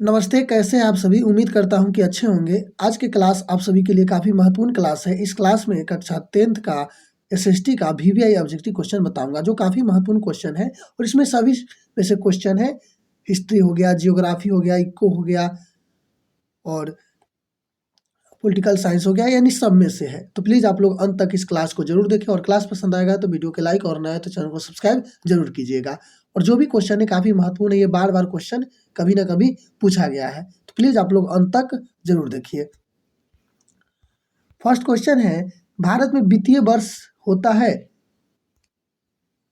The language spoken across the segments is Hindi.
नमस्ते, कैसे हैं आप सभी? उम्मीद करता हूँ कि अच्छे होंगे। आज की क्लास आप सभी के लिए काफ़ी महत्वपूर्ण क्लास है। इस क्लास में कक्षा 10th का एसएसटी का वीवीआई ऑब्जेक्टिव क्वेश्चन बताऊँगा, जो काफ़ी महत्वपूर्ण क्वेश्चन है और इसमें सभी में से क्वेश्चन है। हिस्ट्री हो गया, जियोग्राफी हो गया, इको हो गया और पॉलिटिकल साइंस हो गया, यानी सब में से है। तो प्लीज़ आप लोग अंत तक इस क्लास को ज़रूर देखें और क्लास पसंद आएगा तो वीडियो को लाइक और नया है तो चैनल को सब्सक्राइब ज़रूर कीजिएगा। और जो भी क्वेश्चन है काफ़ी महत्वपूर्ण है, ये बार-बार क्वेश्चन कभी न कभी पूछा गया है। तो प्लीज़ आप लोग अंत तक ज़रूर देखिए। फर्स्ट क्वेश्चन है, भारत में वित्तीय वर्ष होता है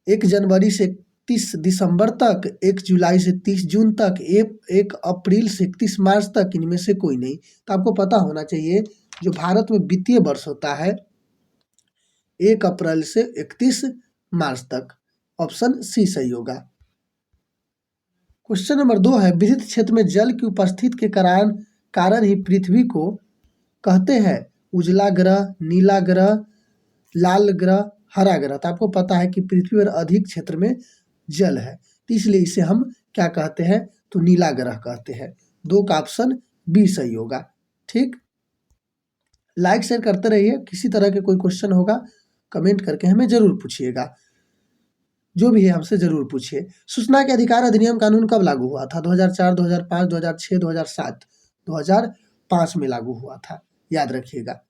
1 जनवरी से 31 दिसंबर तक, 1 जुलाई से 30 जून तक, 1 अप्रैल से 31 मार्च तक, इनमें से कोई नहीं। तो आपको पता होना चाहिए जो भारत में वित्तीय वर्ष होता है 1 अप्रैल से 31 मार्च तक। ऑप्शन सी सही होगा। क्वेश्चन नंबर 2 है, विद्युत क्षेत्र में जल की उपस्थिति के कारण ही पृथ्वी को कहते हैं उजला ग्रह, नीला ग्रह, लाल ग्रह, हरा ग्रह। तो आपको पता है कि पृथ्वी पर अधिक क्षेत्र में जल है, तो इसलिए इसे हम क्या कहते हैं? तो नीला ग्रह कहते हैं। 2 का ऑप्शन बी सही होगा। ठीक, लाइक शेयर करते रहिए। किसी तरह के कोई क्वेश्चन होगा कमेंट करके हमें जरूर पूछिएगा, जो भी है हमसे जरूर पूछिए। सूचना के अधिकार अधिनियम कानून कब लागू हुआ था? 2004, 2005, 2006, 2007? 2005 में लागू हुआ था, याद रखिएगा।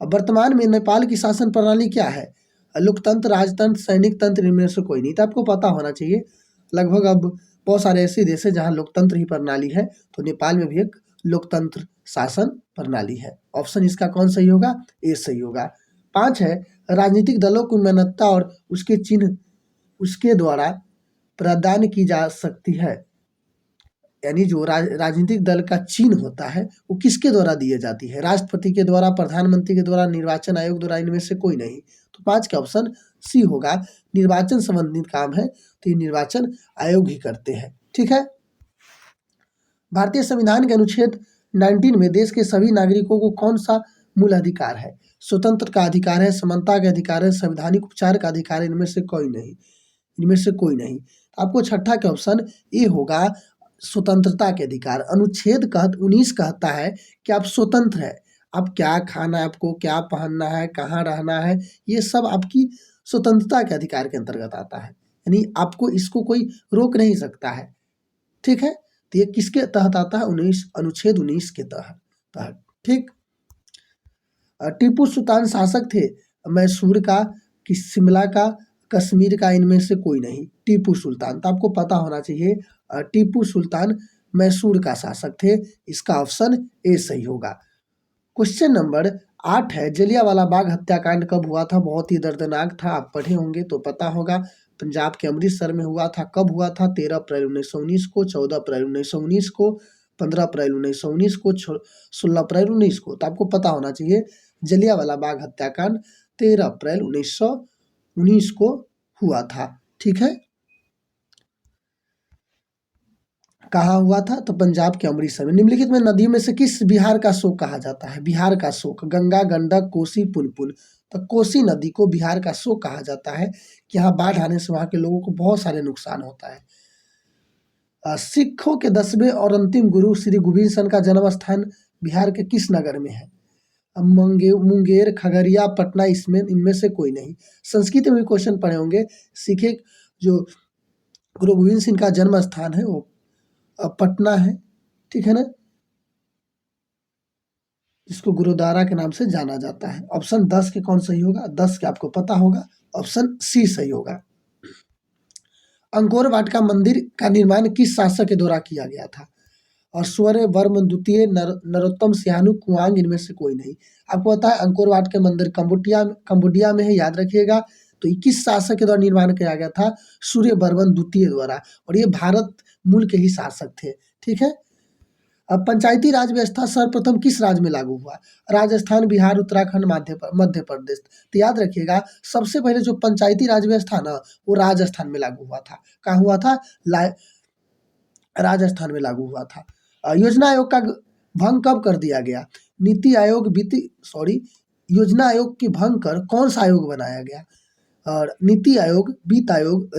अब वर्तमान में नेपाल की शासन प्रणाली क्या है? लोकतंत्र, राजतंत्र, सैनिक तंत्र, इनमें से कोई नहीं। तो आपको पता होना चाहिए, लगभग अब बहुत सारे ऐसे देश हैं जहाँ लोकतंत्र ही प्रणाली है, तो नेपाल में भी एक लोकतंत्र शासन प्रणाली है। ऑप्शन इसका कौन सही होगा? ए सही होगा। 5 है, राजनीतिक दलों को मान्यता और उसके चिन्ह उसके द्वारा प्रदान की जा सकती है, यानी जो राजनीतिक दल का चिन्ह होता है वो किसके द्वारा दी जाती है? राष्ट्रपति के द्वारा, प्रधानमंत्री के द्वारा, निर्वाचन आयोग द्वारा, इनमें से कोई नहीं। तो 5 का ऑप्शन सी होगा। निर्वाचन संबंधित काम है तो ये निर्वाचन आयोग ही करते हैं। ठीक है। भारतीय संविधान के अनुच्छेद 19 में देश के सभी नागरिकों को कौन सा मूल अधिकार है? स्वतंत्र का अधिकार है, समानता का अधिकार है, संवैधानिक उपचार का अधिकार है, इनमें से कोई नहीं। इनमें से कोई नहीं। आपको छठा के ऑप्शन ए होगा, स्वतंत्रता के अधिकार। अनुच्छेद 19 कहता है कि आप स्वतंत्र है, आप क्या खाना है, आपको क्या पहनना है, कहाँ रहना है, ये सब आपकी स्वतंत्रता के अधिकार के अंतर्गत आता है, यानी आपको इसको कोई रोक नहीं सकता है। ठीक है, तो ये किसके तहत आता है? अनुच्छेद 19 के तहत। ठीक। टीपू सुल्तान शासक थे मैसूर का कि शिमला का, कश्मीर का, इनमें से कोई नहीं। टीपू सुल्तान, तो आपको पता होना चाहिए टीपू सुल्तान मैसूर का शासक थे। इसका ऑप्शन ए सही होगा। क्वेश्चन नंबर 8 है, जलियांवाला बाग हत्याकांड कब हुआ था? बहुत ही दर्दनाक था, आप पढ़े होंगे तो पता होगा। पंजाब के अमृतसर में हुआ था। कब हुआ था? 13 अप्रैल 1919 को, 14 अप्रैल 1919 को, 15 अप्रैल 1919 को, 16 अप्रैल 19 को। तो आपको पता होना चाहिए जलियांवाला बाग हत्याकांड 13 अप्रैल 1919 को हुआ था। ठीक है। कहाँ हुआ था? तो पंजाब के अमृतसर में। निम्नलिखित में नदियों में से किस बिहार का शोक कहा जाता है? बिहार का शोक गंगा, गंडक, कोसी, पुनपुन। तो कोसी नदी को बिहार का शोक कहा जाता है कि यहाँ बाढ़ आने से वहाँ के लोगों को बहुत सारे नुकसान होता है। सिखों के 10वें और अंतिम गुरु श्री गोविंद सिंह का जन्म स्थान बिहार के किस नगर में है? मुंगेर, खगड़िया, पटना, इसमें इनमें से कोई नहीं। संस्कृत में भी क्वेश्चन पढ़े होंगे। सिखे जो गुरु गोविंद सिंह का जन्म स्थान है वो पटना है। ठीक है ना, जिसको गुरुद्वारा के नाम से जाना जाता है। ऑप्शन 10 के कौन सही होगा? 10 के आपको पता होगा, ऑप्शन सी सही होगा। अंकोर वाटिका मंदिर का निर्माण किस शासक के द्वारा किया गया था? और सूर्य वर्मन द्वितीय, नरोत्तम सिहानु, कुआंग, इनमें से कोई नहीं। आपको पता है अंकोर वाटिका मंदिर कंबोडिया में है, याद रखिएगा। तो 21 शासक के द्वारा निर्माण किया गया था, सूर्य वर्मन द्वितीय द्वारा, और ये भारत मूल के ही शासक थे। ठीक है। अब पंचायती राज व्यवस्था सर्वप्रथम किस राज्य में लागू हुआ? राजस्थान, बिहार, उत्तराखंड, मध्य प्रदेश। तो याद रखिएगा, सबसे पहले जो पंचायती राज व्यवस्था ना, वो राजस्थान में लागू हुआ था। कहाँ हुआ था? राजस्थान में लागू हुआ था। योजना आयोग का भंग कब कर दिया गया? नीति आयोग योजना आयोग की भंग कर कौन सा आयोग बनाया गया? और नीति आयोग, वित्त आयोग,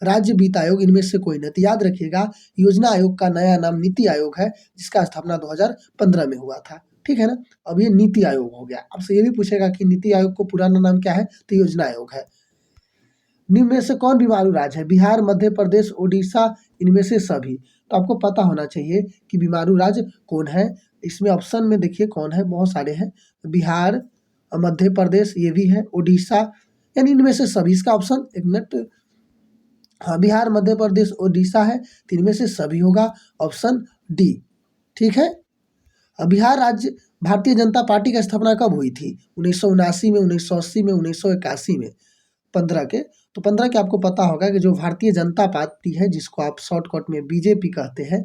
राज्य वित्त आयोग, इनमें से कोई नहीं। तो याद रखिएगा, योजना आयोग का नया नाम नीति आयोग है, जिसका स्थापना 2015 में हुआ था। ठीक है ना। अब ये नीति आयोग हो गया। आपसे ये भी पूछेगा कि नीति आयोग को पुराना नाम क्या है, तो योजना आयोग है। निम्न में से कौन बीमारू राज्य है? बिहार, मध्य प्रदेश, उड़ीसा, इनमें से सभी। तो आपको पता होना चाहिए कि बीमारू राज्य कौन है। इसमें ऑप्शन में देखिए कौन है, बहुत सारे हैं। बिहार, मध्य प्रदेश, ये भी है, उड़ीसा, यानी इनमें से सभी। इसका ऑप्शन, एक मिनट, हाँ, बिहार, मध्य प्रदेश, उड़ीसा है, तो इनमें से सभी होगा, ऑप्शन डी। ठीक है। अब बिहार राज्य भारतीय जनता पार्टी की स्थापना कब हुई थी? 1979 में, 1980 में, 1981 में। 15 के, तो 15 के आपको पता होगा कि जो भारतीय जनता पार्टी है, जिसको आप शॉर्टकट में बीजेपी कहते हैं,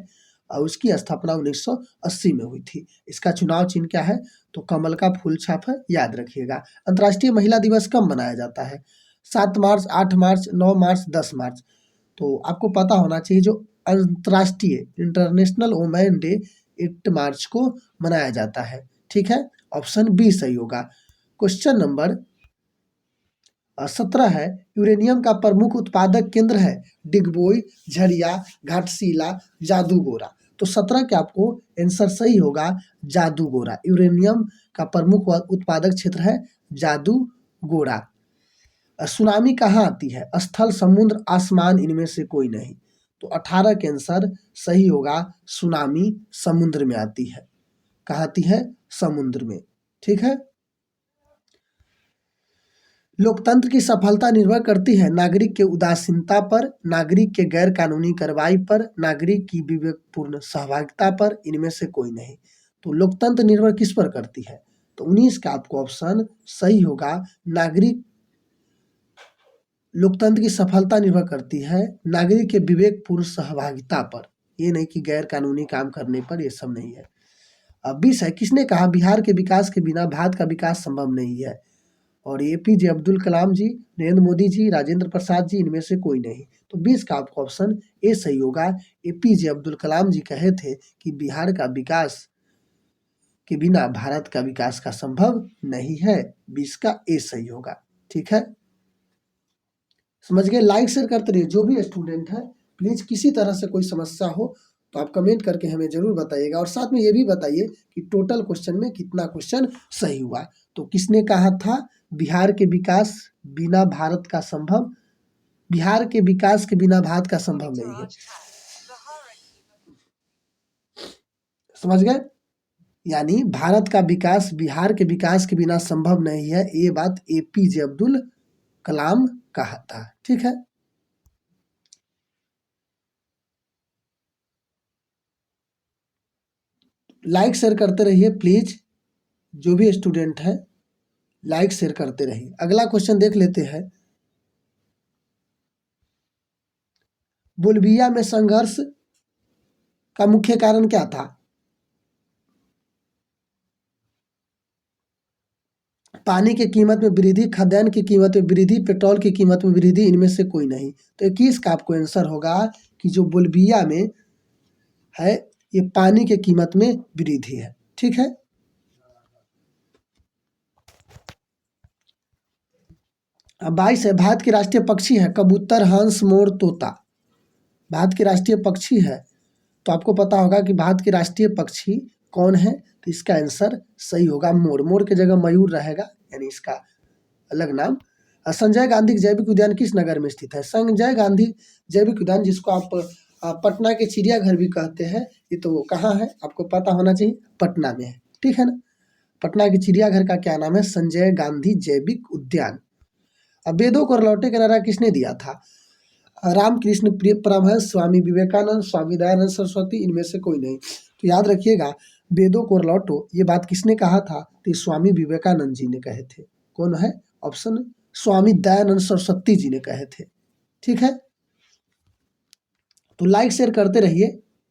और उसकी स्थापना 1980 में हुई थी। इसका चुनाव चिन्ह क्या है? तो कमल का फूल छाप है, याद रखिएगा। अंतर्राष्ट्रीय महिला दिवस कब मनाया जाता है? 7 मार्च, 8 मार्च, 9 मार्च, 10 मार्च। तो आपको पता होना चाहिए, जो अंतर्राष्ट्रीय इंटरनेशनल वुमेन डे 8 मार्च को मनाया जाता है। ठीक है, ऑप्शन बी सही होगा। क्वेश्चन नंबर 17 है, यूरेनियम का प्रमुख उत्पादक केंद्र है? डिगबोई, झरिया, घाटशिला, जादूगोरा। तो 17 के आपको आंसर सही होगा, जादूगोरा। यूरेनियम का प्रमुख उत्पादक क्षेत्र है जादूगोरा। सुनामी कहाँ आती है? स्थल, समुद्र, आसमान, इनमें से कोई नहीं। तो 18 के आंसर सही होगा, सुनामी समुद्र में आती है। कहाँ आती है? समुद्र में। ठीक है। लोकतंत्र की सफलता निर्भर करती है नागरिक के उदासीनता पर, नागरिक के गैर कानूनी कार्रवाई पर, नागरिक की विवेकपूर्ण सहभागिता पर, इनमें से कोई नहीं। तो लोकतंत्र निर्भर किस पर करती है? तो 19 का आपको ऑप्शन सही होगा, नागरिक लोकतंत्र की सफलता निर्भर करती है नागरिक के विवेकपूर्ण सहभागिता पर, ये नहीं कि गैर कानूनी काम करने पर, ये सब नहीं है। अब 20 है, किसने कहा बिहार के विकास के बिना भारत का विकास संभव नहीं है? और एपीजे अब्दुल कलाम जी, नरेंद्र मोदी जी, राजेंद्र प्रसाद जी, इनमें से कोई नहीं। तो 20 का आपका ऑप्शन ए सही होगा। एपीजे अब्दुल कलाम जी कहे थे कि बिहार का विकास के बिना भारत का विकास का संभव नहीं है। 20 का ए सही होगा। ठीक है, समझ गए। लाइक शेयर करते रहिए। जो भी स्टूडेंट है, प्लीज किसी तरह से कोई समस्या हो तो आप कमेंट करके हमें जरूर बताइएगा, और साथ में ये भी बताइए कि टोटल क्वेश्चन में कितना क्वेश्चन सही हुआ। तो किसने कहा था बिहार के विकास बिना भारत का संभव, बिहार के विकास के बिना भारत का संभव नहीं है। समझ गए, यानी भारत का विकास बिहार के विकास के बिना संभव नहीं है, ये बात एपीजे अब्दुल कलाम कहा था। ठीक है, लाइक शेयर करते रहिए प्लीज। जो भी स्टूडेंट है, लाइक शेयर करते रहिए। अगला क्वेश्चन देख लेते हैं। बोलिविया में संघर्ष का मुख्य कारण क्या था? पानी की कीमत में वृद्धि, खाद्यान्न की कीमत में वृद्धि, पेट्रोल की कीमत में वृद्धि, इनमें से कोई नहीं। तो 21 का आपको आंसर होगा कि जो बोलिविया में है, ये पानी की कीमत में वृद्धि है। ठीक है, अब 22 है, भारत के राष्ट्रीय पक्षी है? कबूतर, हंस, मोर, तोता। भारत के राष्ट्रीय पक्षी है, तो आपको पता होगा कि भारत के राष्ट्रीय पक्षी कौन है? तो इसका आंसर सही होगा मोर। मोर की जगह मयूर रहेगा, यानी इसका अलग नाम। संजय गांधी जैविक उद्यान किस नगर में स्थित है? संजय गांधी जैविक उद्यान, जिसको आप पटना के चिड़ियाघर भी कहते हैं, ये तो कहाँ है आपको पता होना चाहिए, पटना में है। ठीक है ना। पटना के चिड़ियाघर का क्या नाम है? संजय गांधी जैविक उद्यान। अब वेदों को लौटे का नारा किसने दिया था? रामकृष्ण परमहंस, स्वामी विवेकानंद, स्वामी दयानंद सरस्वती, इनमें से कोई नहीं। तो याद रखिएगा, वेदों को लौटो, ये बात किसने कहा था? तो स्वामी विवेकानंद जी ने कहे थे। कौन है? ऑप्शन स्वामी दयानंद सरस्वती जी ने कहे थे। ठीक है, तो लाइक शेयर करते रहिए।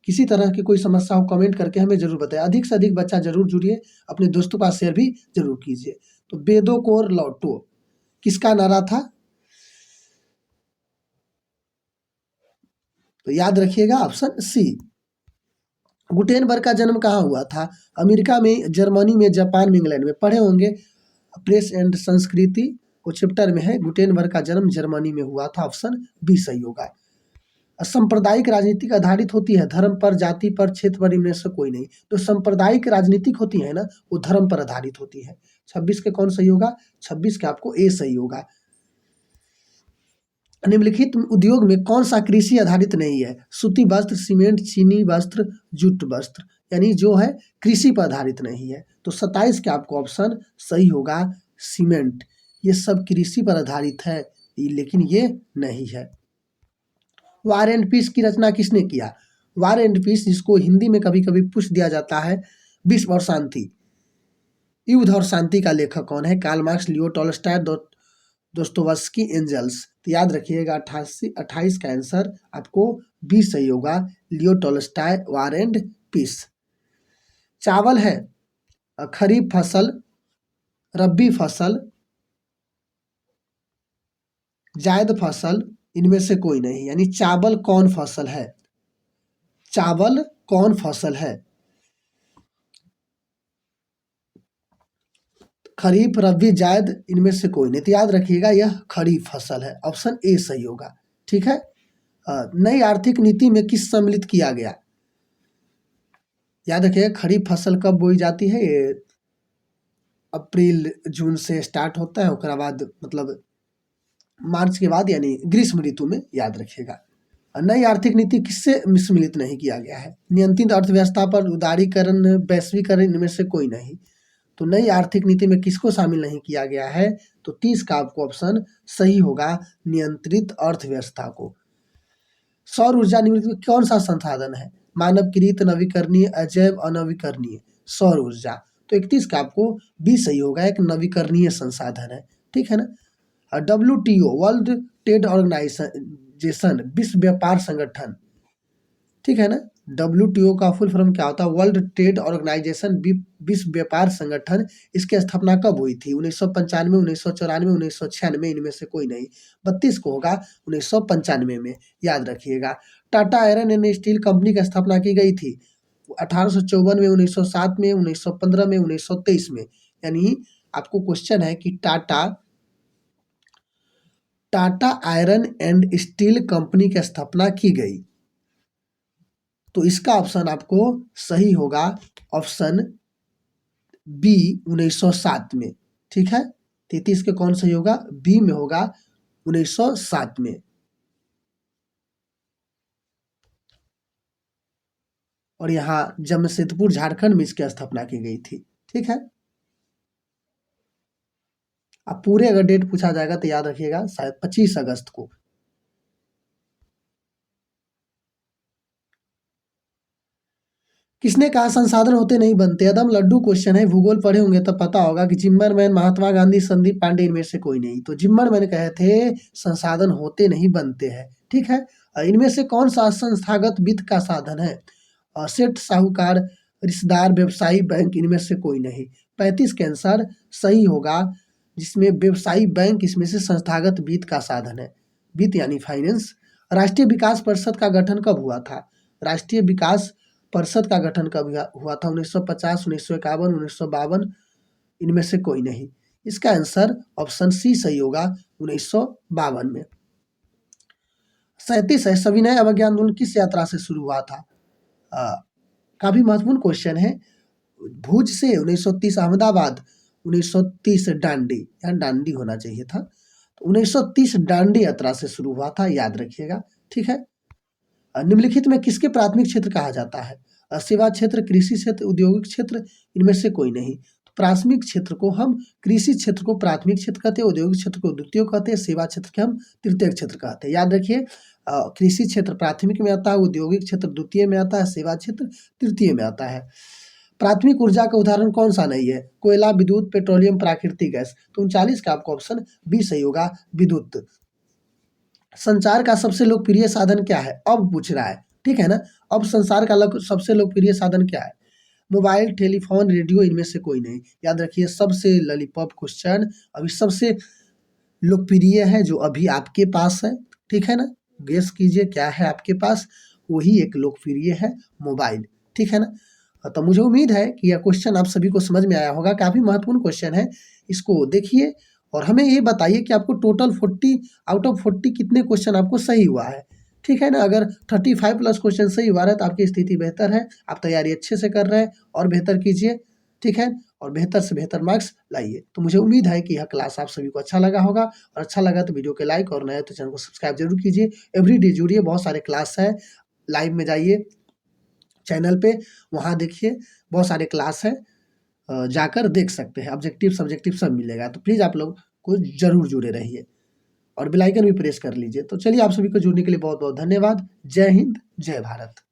किसी तरह की कोई समस्या हो कमेंट करके हमें जरूर बताएं। अधिक से अधिक बच्चा जरूर जुड़िए, अपने दोस्तों के पास शेयर भी जरूर कीजिए। तो वेदों को लौटो किसका नारा था? तो याद रखिएगा ऑप्शन सी। गुटेनबर्ग का जन्म कहाँ हुआ था? अमेरिका में, जर्मनी में, जापान में, इंग्लैंड में। पढ़े होंगे प्रेस एंड संस्कृति, वो चैप्टर में है। गुटेनबर्ग का जन्म जर्मनी में हुआ था, ऑप्शन बी सही होगा। सांप्रदायिक राजनीतिक आधारित होती है, धर्म पर, जाति पर, क्षेत्र पर, इनमें से कोई नहीं। तो सांप्रदायिक राजनीतिक होती है ना, वो धर्म पर आधारित होती है। 26 के कौन सही होगा? 26 के आपको ए सही होगा। निम्नलिखित उद्योग में कौन सा कृषि आधारित नहीं है? सूती वस्त्र, सीमेंट, चीनी वस्त्र, जूट वस्त्र, यानी जो है कृषि पर आधारित नहीं है। तो 27 के आपको ऑप्शन सही होगा सीमेंट। ये सब कृषि पर आधारित है, लेकिन ये नहीं है। वार एंड पीस की रचना किसने किया? वार एंड पीस, जिसको हिंदी में कभी कभी पूछ दिया जाता है, विश्व और शांति, युद्ध और शांति का लेखक कौन है? Karl Marx, Leo Tolstoy, Dostoevsky, Engels. तो याद रखिएगा 28 का आंसर आपको बी सही होगा, Leo Tolstoy, War and Peace. चावल है खरीफ फसल, रबी फसल, जायद फसल, इनमें से कोई नहीं। यानी चावल कौन फसल है? चावल कौन फसल है? खरीफ, रबी, जायद, इनमें से कोई नहीं। तो याद रखिएगा यह खरीफ फसल है, ऑप्शन ए सही होगा। ठीक है। नई आर्थिक नीति में किस सम्मिलित किया गया? याद रखिएगा खरीफ फसल कब बोई जाती है? ये अप्रैल जून से स्टार्ट होता है, उसके बाद मतलब मार्च के बाद, यानी ग्रीष्म ऋतु में। याद रखिएगा। नई आर्थिक नीति किससे सम्मिलित नहीं किया गया है? नियंत्रित अर्थव्यवस्था पर, उदारीकरण, वैश्वीकरण, इनमें से कोई नहीं। तो नई आर्थिक नीति में किसको शामिल नहीं किया गया है? तो 30 का आपको ऑप्शन सही होगा, नियंत्रित अर्थव्यवस्था को। सौर ऊर्जा निम्नलिखित कौन सा संसाधन है? मानवकृत, नवीकरणीय, अजैव, अनवीकरणीय। सौर ऊर्जा, तो 31 का आपको बी सही होगा, एक नवीकरणीय संसाधन है। ठीक है ना। WTO, वर्ल्ड ट्रेड ऑर्गेनाइजेशन, विश्व व्यापार संगठन, ठीक है ना। WTO का फुल फॉर्म क्या होता है? वर्ल्ड ट्रेड ऑर्गेनाइजेशन, विश्व व्यापार संगठन। इसकी स्थापना कब हुई थी? 1995, 1994, 1996, इनमें से कोई नहीं। 32 को होगा 1995 में। याद रखिएगा। Tata iron and steel company की स्थापना की गई थी 1854 में, 1907 में, 1915 में, 1923 में। यानी आपको क्वेश्चन है कि Tata iron and steel company की स्थापना की गई, तो इसका ऑप्शन आपको सही होगा, ऑप्शन बी 1907 में। ठीक है। 33 के कौन सही होगा? बी में होगा 1907 में। और यहाँ जमशेदपुर झारखंड में इसकी स्थापना की गई थी। ठीक है। अब पूरे अगर डेट पूछा जाएगा तो याद रखिएगा शायद 25 अगस्त को। किसने कहा संसाधन होते नहीं बनते? एकदम लड्डू क्वेश्चन है, भूगोल पढ़े होंगे तो पता होगा कि जिम्मरमैन, महात्मा गांधी, संदीप पांडे, इनमें से कोई नहीं। तो जिम्मरमैन कहे थे संसाधन होते नहीं बनते हैं। ठीक है। इनमें से कौन सा संस्थागत वित्त का साधन है? सेठ, साहूकार, रिश्तेदार, व्यवसायी, बैंक, इनमें से कोई नहीं। 35 के आंसर सही होगा, जिसमें व्यवसायी बैंक इसमें से संस्थागत वित्त का साधन है। वित्त यानी फाइनेंस। राष्ट्रीय विकास परिषद का गठन कब हुआ था? राष्ट्रीय विकास परिषद का गठन कब हुआ था? 1950, 1951, 1952, इनमें से कोई नहीं। इसका आंसर ऑप्शन सी सही होगा, 1952 में। 37 है, सविनय अवज्ञा आंदोलन किस यात्रा से शुरू हुआ था? काफी महत्वपूर्ण क्वेश्चन है। भुज से 1930 अहमदाबाद, 1930 डांडी, यहाँ डांडी होना चाहिए था। तो 1930 डांडी यात्रा से शुरू हुआ था, याद रखिएगा। ठीक है। निम्नलिखित में किसके प्राथमिक क्षेत्र कहा जाता है? सेवा क्षेत्र, कृषि क्षेत्र, औद्योगिक क्षेत्र, इनमें से कोई नहीं। तो प्राथमिक क्षेत्र को हम, कृषि क्षेत्र को प्राथमिक क्षेत्र कहते हैं, औद्योगिक क्षेत्र को द्वितीय कहते हैं, सेवा क्षेत्र के हम तृतीय क्षेत्र कहते हैं। याद रखिए, कृषि क्षेत्र प्राथमिक में आता है, औद्योगिक क्षेत्र द्वितीय में आता है, सेवा क्षेत्र तृतीय में आता है। प्राथमिक ऊर्जा का उदाहरण कौन सा नहीं है? कोयला, विद्युत, पेट्रोलियम, प्राकृतिक गैस। तो 39 का आपका ऑप्शन बी सही होगा, विद्युत। संचार का सबसे लोकप्रिय साधन क्या है? अब पूछ रहा है। ठीक है ना। अब संसार का सबसे लोकप्रिय साधन क्या है? मोबाइल, टेलीफोन, रेडियो, इनमें से कोई नहीं। याद रखिए, सबसे लॉलीपॉप क्वेश्चन अभी सबसे लोकप्रिय है जो अभी आपके पास है। ठीक है ना। गेस कीजिए क्या है आपके पास? वही एक लोकप्रिय है, मोबाइल। ठीक है ना। तो मुझे उम्मीद है कि यह क्वेश्चन आप सभी को समझ में आया होगा। काफी महत्वपूर्ण क्वेश्चन है, इसको देखिए और हमें ये बताइए कि आपको टोटल 40 आउट ऑफ 40 कितने क्वेश्चन आपको सही हुआ है। ठीक है ना, अगर 35 प्लस क्वेश्चन सही हुआ है तो आपकी स्थिति बेहतर है, आप तैयारी अच्छे से कर रहे हैं और बेहतर कीजिए। ठीक है, और बेहतर से बेहतर मार्क्स लाइए। तो मुझे उम्मीद है कि यह क्लास आप सभी को अच्छा लगा होगा, और अच्छा लगा तो वीडियो को लाइक और नए तो चैनल को सब्सक्राइब जरूर कीजिए। एवरीडे जुड़िए, बहुत सारे क्लास है, लाइव में जाइए चैनल पे, वहाँ देखिए बहुत सारे क्लास है, जाकर देख सकते हैं, ऑब्जेक्टिव सब्जेक्टिव सब मिलेगा। तो प्लीज़ आप लोग को जरूर जुड़े रहिए और बेल आइकन भी प्रेस कर लीजिए। तो चलिए, आप सभी को जुड़ने के लिए बहुत बहुत धन्यवाद। जय हिंद, जय भारत।